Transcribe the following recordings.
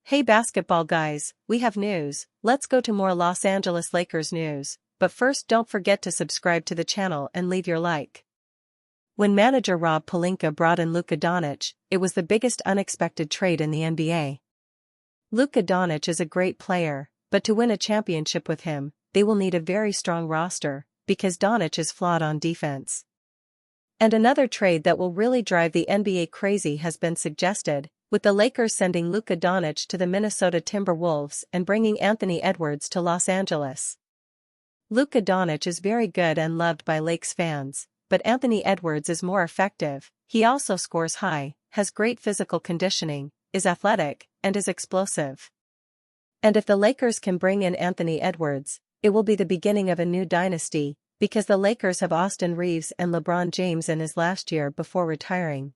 Hey basketball guys, we have news. Let's go to more Los Angeles Lakers news, but first don't forget to subscribe to the channel and leave your like. When manager Rob Pelinka brought in Luka Doncic, it was the biggest unexpected trade in the NBA. Luka Doncic is a great player, but to win a championship with him, they will need a very strong roster, because Doncic is flawed on defense. And another trade that will really drive the NBA crazy has been suggested, with the Lakers sending Luka Doncic to the Minnesota Timberwolves and bringing Anthony Edwards to Los Angeles. Luka Doncic is very good and loved by Lakers fans, but Anthony Edwards is more effective. He also scores high, has great physical conditioning, is athletic, and is explosive. And if the Lakers can bring in Anthony Edwards, it will be the beginning of a new dynasty, because the Lakers have Austin Reeves and LeBron James in his last year before retiring.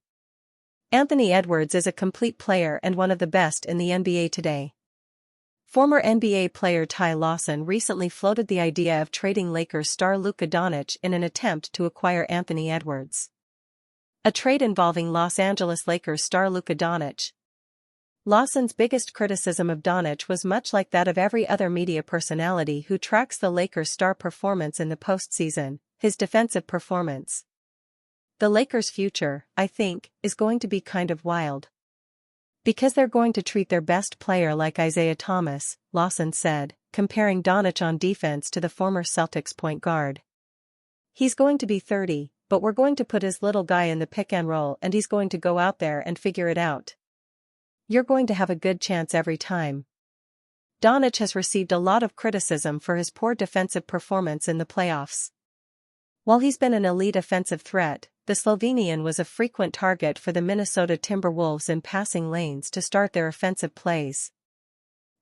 Anthony Edwards is a complete player and one of the best in the NBA today. Former NBA player Ty Lawson recently floated the idea of trading Lakers star Luka Doncic in an attempt to acquire Anthony Edwards. A trade involving Los Angeles Lakers star Luka Doncic. Lawson's biggest criticism of Doncic was much like that of every other media personality who tracks the Lakers' star performance in the postseason, his defensive performance. The Lakers' future, I think, is going to be kind of wild. Because they're going to treat their best player like Isaiah Thomas, Lawson said, comparing Doncic on defense to the former Celtics point guard. He's going to be 30, but we're going to put his little guy in the pick and roll and he's going to go out there and figure it out. You're going to have a good chance every time. Doncic has received a lot of criticism for his poor defensive performance in the playoffs. While he's been an elite offensive threat, the Slovenian was a frequent target for the Minnesota Timberwolves in passing lanes to start their offensive plays.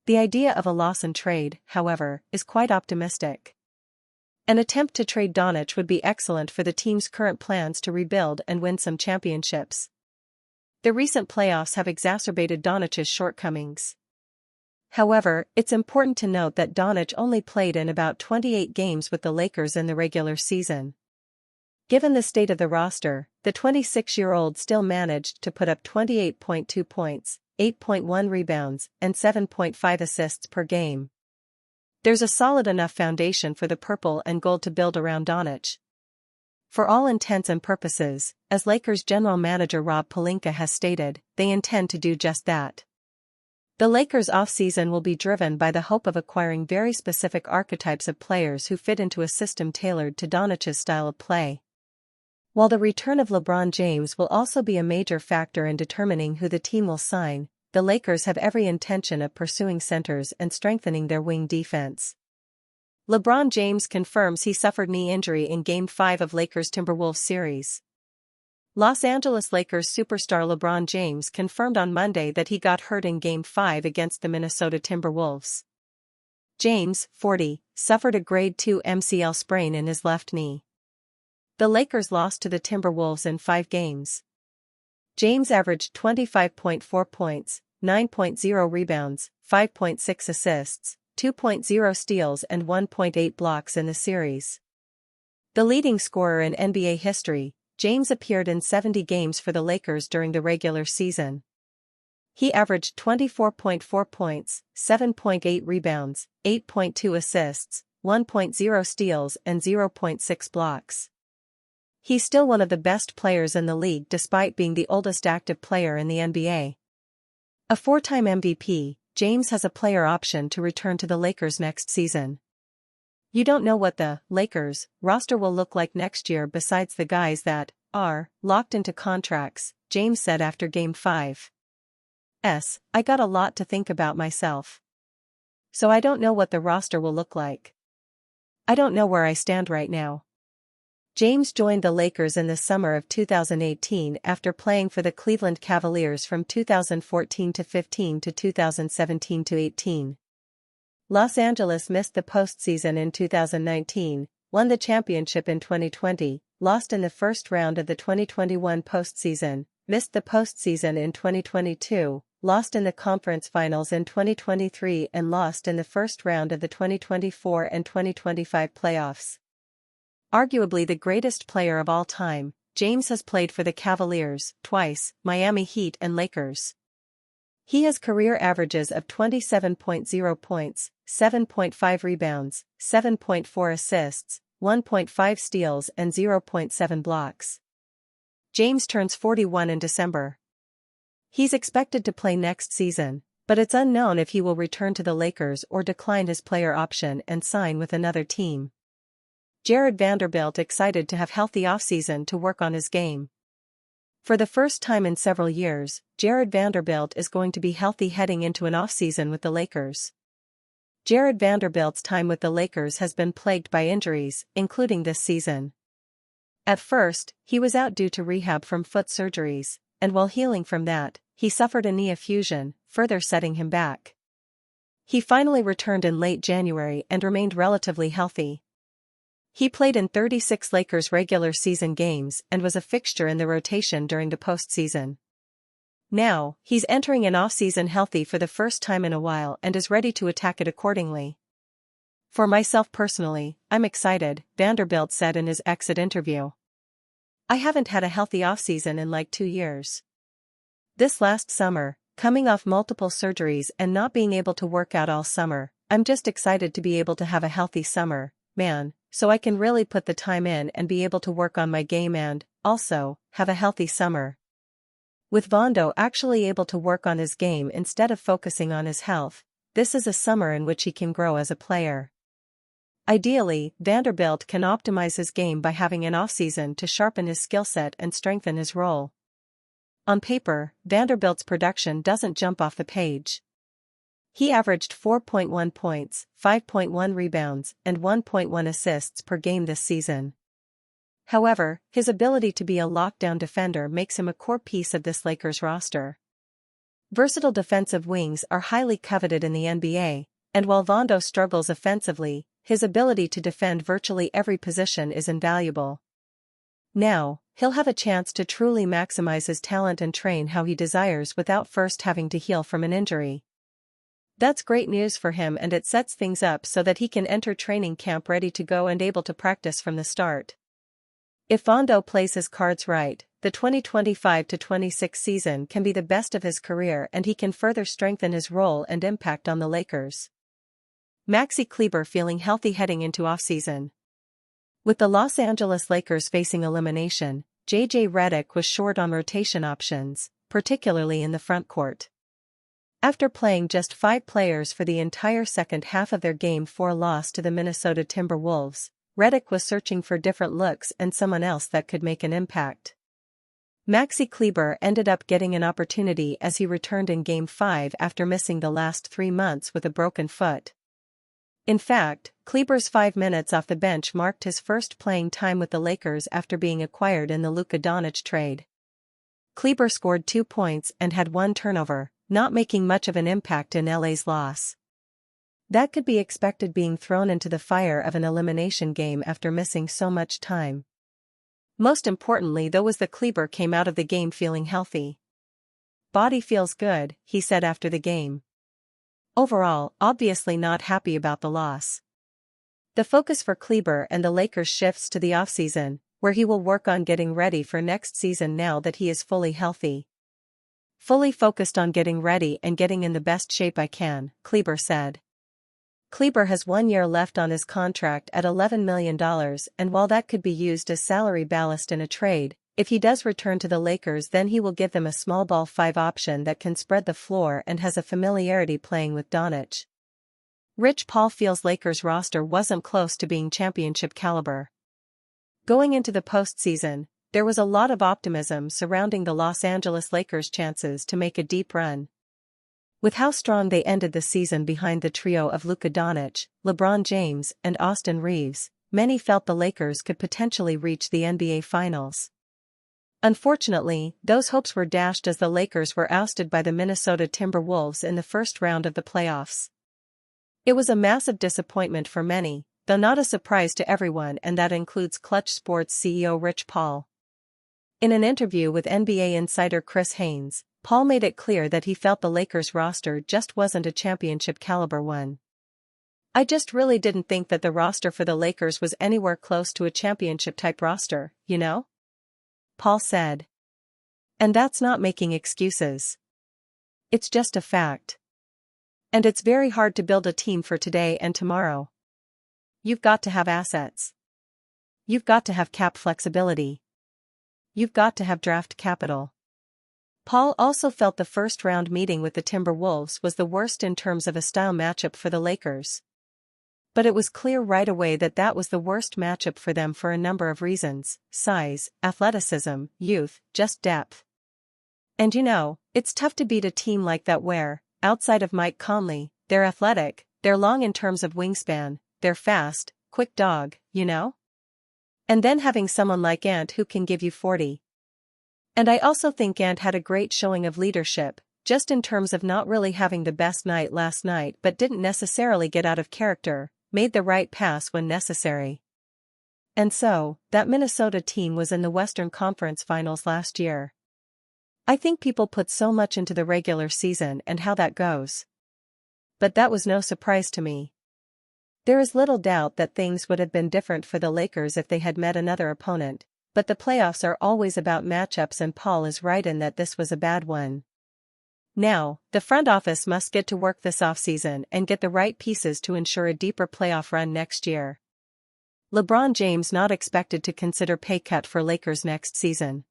The idea of a Lawson trade, however, is quite optimistic. An attempt to trade Doncic would be excellent for the team's current plans to rebuild and win some championships. The recent playoffs have exacerbated Doncic's shortcomings. However, it's important to note that Doncic only played in about 28 games with the Lakers in the regular season. Given the state of the roster, the 26-year-old still managed to put up 28.2 points, 8.1 rebounds, and 7.5 assists per game. There's a solid enough foundation for the purple and gold to build around Doncic. For all intents and purposes, as Lakers general manager Rob Pelinka has stated, they intend to do just that. The Lakers' offseason will be driven by the hope of acquiring very specific archetypes of players who fit into a system tailored to Doncic's style of play. While the return of LeBron James will also be a major factor in determining who the team will sign, the Lakers have every intention of pursuing centers and strengthening their wing defense. LeBron James confirms he suffered knee injury in Game 5 of Lakers-Timberwolves series. Los Angeles Lakers superstar LeBron James confirmed on Monday that he got hurt in Game 5 against the Minnesota Timberwolves. James, 40, suffered a grade 2 MCL sprain in his left knee. The Lakers lost to the Timberwolves in 5 games. James averaged 25.4 points, 9.0 rebounds, 5.6 assists, 2.0 steals and 1.8 blocks in the series. The leading scorer in NBA history, James appeared in 70 games for the Lakers during the regular season. He averaged 24.4 points, 7.8 rebounds, 8.2 assists, 1.0 steals and 0.6 blocks. He's still one of the best players in the league despite being the oldest active player in the NBA. A 4-time MVP, James has a player option to return to the Lakers next season. You don't know what the Lakers roster will look like next year besides the guys that are locked into contracts, James said after Game 5. I got a lot to think about myself. So I don't know what the roster will look like. I don't know where I stand right now. James joined the Lakers in the summer of 2018 after playing for the Cleveland Cavaliers from 2014 to 15 to 2017 to 18. Los Angeles missed the postseason in 2019, won the championship in 2020, lost in the first round of the 2021 postseason, missed the postseason in 2022, lost in the conference finals in 2023 and lost in the first round of the 2024 and 2025 playoffs. Arguably the greatest player of all time, James has played for the Cavaliers twice, Miami Heat and Lakers. He has career averages of 27.0 points, 7.5 rebounds, 7.4 assists, 1.5 steals and 0.7 blocks. James turns 41 in December. He's expected to play next season, but it's unknown if he will return to the Lakers or decline his player option and sign with another team. Jared Vanderbilt excited to have healthy offseason to work on his game. For the first time in several years, Jared Vanderbilt is going to be healthy heading into an offseason with the Lakers. Jared Vanderbilt's time with the Lakers has been plagued by injuries, including this season. At first, he was out due to rehab from foot surgeries, and while healing from that, he suffered a knee effusion, further setting him back. He finally returned in late January and remained relatively healthy. He played in 36 Lakers regular season games and was a fixture in the rotation during the postseason. Now, he's entering an offseason healthy for the first time in a while and is ready to attack it accordingly. For myself personally, I'm excited, Vanderbilt said in his exit interview. I haven't had a healthy offseason in like 2 years. This last summer, coming off multiple surgeries and not being able to work out all summer, I'm just excited to be able to have a healthy summer, man, so I can really put the time in and be able to work on my game and, also, have a healthy summer. With Vondo actually able to work on his game instead of focusing on his health, this is a summer in which he can grow as a player. Ideally, Vanderbilt can optimize his game by having an offseason to sharpen his skill set and strengthen his role. On paper, Vanderbilt's production doesn't jump off the page. He averaged 4.1 points, 5.1 rebounds, and 1.1 assists per game this season. However, his ability to be a lockdown defender makes him a core piece of this Lakers roster. Versatile defensive wings are highly coveted in the NBA, and while Vondo struggles offensively, his ability to defend virtually every position is invaluable. Now, he'll have a chance to truly maximize his talent and train how he desires without first having to heal from an injury. That's great news for him, and it sets things up so that he can enter training camp ready to go and able to practice from the start. If Vondo plays his cards right, the 2025-26 season can be the best of his career and he can further strengthen his role and impact on the Lakers. Maxi Kleber feeling healthy heading into offseason. With the Los Angeles Lakers facing elimination, JJ Redick was short on rotation options, particularly in the front court. After playing just 5 players for the entire second half of their Game 4 loss to the Minnesota Timberwolves, Redick was searching for different looks and someone else that could make an impact. Maxi Kleber ended up getting an opportunity as he returned in Game 5 after missing the last 3 months with a broken foot. In fact, Kleber's 5 minutes off the bench marked his first playing time with the Lakers after being acquired in the Luka Doncic trade. Kleber scored 2 points and had 1 turnover, not making much of an impact in LA's loss. That could be expected being thrown into the fire of an elimination game after missing so much time. Most importantly though was that Kleber came out of the game feeling healthy. Body feels good, he said after the game. Overall, obviously not happy about the loss. The focus for Kleber and the Lakers shifts to the offseason, where he will work on getting ready for next season now that he is fully healthy. Fully focused on getting ready and getting in the best shape I can, Kleber said. Kleber has 1 year left on his contract at $11 million, and while that could be used as salary ballast in a trade, if he does return to the Lakers then he will give them a small ball 5 option that can spread the floor and has a familiarity playing with Doncic. Rich Paul feels Lakers roster wasn't close to being championship caliber. Going into the postseason, there was a lot of optimism surrounding the Los Angeles Lakers' chances to make a deep run. With how strong they ended the season behind the trio of Luka Doncic, LeBron James, and Austin Reeves, many felt the Lakers could potentially reach the NBA Finals. Unfortunately, those hopes were dashed as the Lakers were ousted by the Minnesota Timberwolves in the first round of the playoffs. It was a massive disappointment for many, though not a surprise to everyone, and that includes Clutch Sports CEO Rich Paul. In an interview with NBA insider Chris Haynes, Paul made it clear that he felt the Lakers roster just wasn't a championship caliber one. I just really didn't think that the roster for the Lakers was anywhere close to a championship-type roster, you know? Paul said. And that's not making excuses. It's just a fact. And it's very hard to build a team for today and tomorrow. You've got to have assets. You've got to have cap flexibility. You've got to have draft capital. Paul also felt the first-round meeting with the Timberwolves was the worst in terms of a style matchup for the Lakers. But it was clear right away that that was the worst matchup for them for a number of reasons: size, athleticism, youth, just depth. And you know, it's tough to beat a team like that where, outside of Mike Conley, they're athletic, they're long in terms of wingspan, they're fast, quick dog, you know? And then having someone like Ant who can give you 40. And I also think Ant had a great showing of leadership, just in terms of not really having the best night last night but didn't necessarily get out of character, made the right pass when necessary. And so, that Minnesota team was in the Western Conference Finals last year. I think people put so much into the regular season and how that goes. But that was no surprise to me. There is little doubt that things would have been different for the Lakers if they had met another opponent, but the playoffs are always about matchups and Paul is right in that this was a bad one. Now, the front office must get to work this offseason and get the right pieces to ensure a deeper playoff run next year. LeBron James not expected to consider pay cut for Lakers next season.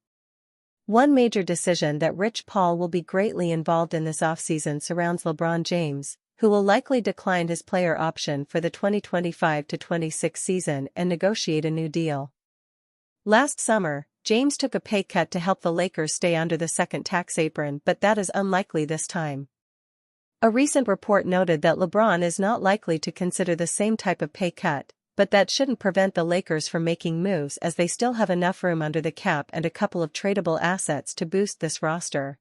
One major decision that Rich Paul will be greatly involved in this offseason surrounds LeBron James, who will likely decline his player option for the 2025-26 season and negotiate a new deal. Last summer, James took a pay cut to help the Lakers stay under the second tax apron, but that is unlikely this time. A recent report noted that LeBron is not likely to consider the same type of pay cut, but that shouldn't prevent the Lakers from making moves as they still have enough room under the cap and a couple of tradable assets to boost this roster.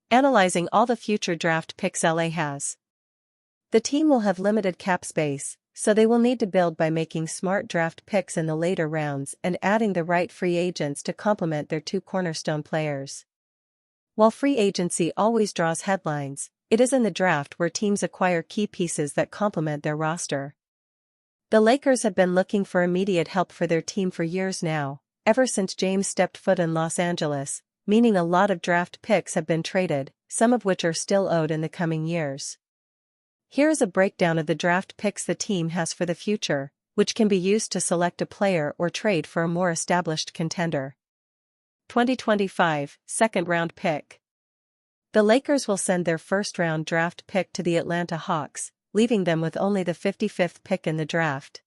Analyzing all the future draft picks LA has. The team will have limited cap space, so they will need to build by making smart draft picks in the later rounds and adding the right free agents to complement their two cornerstone players. While free agency always draws headlines, it is in the draft where teams acquire key pieces that complement their roster. The Lakers have been looking for immediate help for their team for years now, ever since James stepped foot in Los Angeles, meaning a lot of draft picks have been traded, some of which are still owed in the coming years. Here is a breakdown of the draft picks the team has for the future, which can be used to select a player or trade for a more established contender. 2025 second-round pick. The Lakers will send their first-round draft pick to the Atlanta Hawks, leaving them with only the 55th pick in the draft.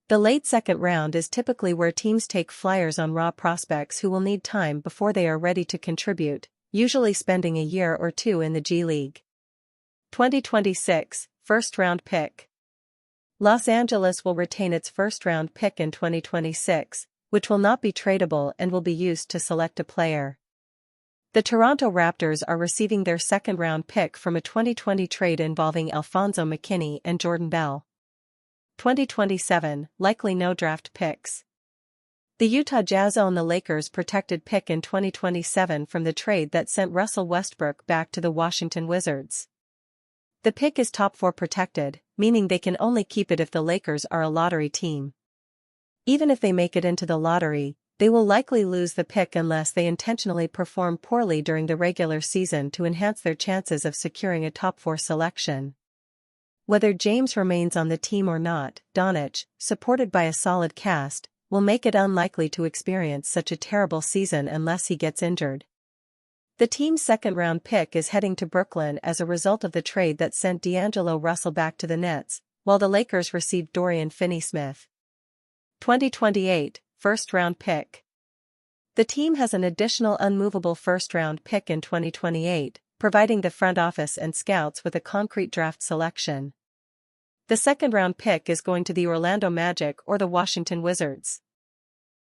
The late second round is typically where teams take flyers on raw prospects who will need time before they are ready to contribute, usually spending a year or two in the G League. 2026 first-round pick. Los Angeles will retain its first-round pick in 2026, which will not be tradable and will be used to select a player. The Toronto Raptors are receiving their second-round pick from a 2020 trade involving Alfonso McKinnie and Jordan Bell. 2027 likely no draft picks. The Utah Jazz own the Lakers' protected pick in 2027 from the trade that sent Russell Westbrook back to the Washington Wizards. The pick is top 4 protected, meaning they can only keep it if the Lakers are a lottery team. Even if they make it into the lottery, they will likely lose the pick unless they intentionally perform poorly during the regular season to enhance their chances of securing a top 4 selection. Whether James remains on the team or not, Doncic, supported by a solid cast, will make it unlikely to experience such a terrible season unless he gets injured. The team's second-round pick is heading to Brooklyn as a result of the trade that sent D'Angelo Russell back to the Nets, while the Lakers received Dorian Finney-Smith. 2028 first-round pick. The team has an additional unmovable first-round pick in 2028, providing the front office and scouts with a concrete draft selection. The second-round pick is going to the Orlando Magic or the Washington Wizards.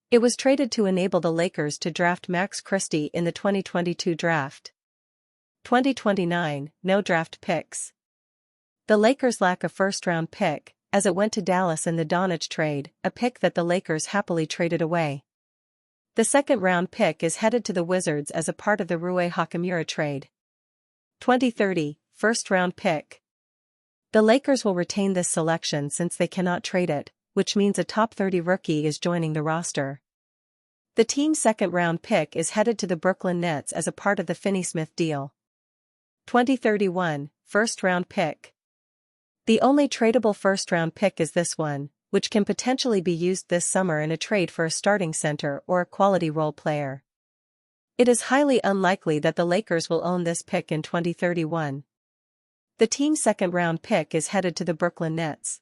It was traded to enable the Lakers to draft Max Christie in the 2022 draft. 2029 no draft picks. The Lakers lack a first-round pick, as it went to Dallas in the Doncic trade, a pick that the Lakers happily traded away. The second-round pick is headed to the Wizards as a part of the Rui Hachimura trade. 2030 first-round pick. The Lakers will retain this selection since they cannot trade it, which means a top 30 rookie is joining the roster. The team's second-round pick is headed to the Brooklyn Nets as a part of the Finney-Smith deal. 2031, first-round pick. The only tradable first-round pick is this one, which can potentially be used this summer in a trade for a starting center or a quality role player. It is highly unlikely that the Lakers will own this pick in 2031. The team's second-round pick is headed to the Brooklyn Nets.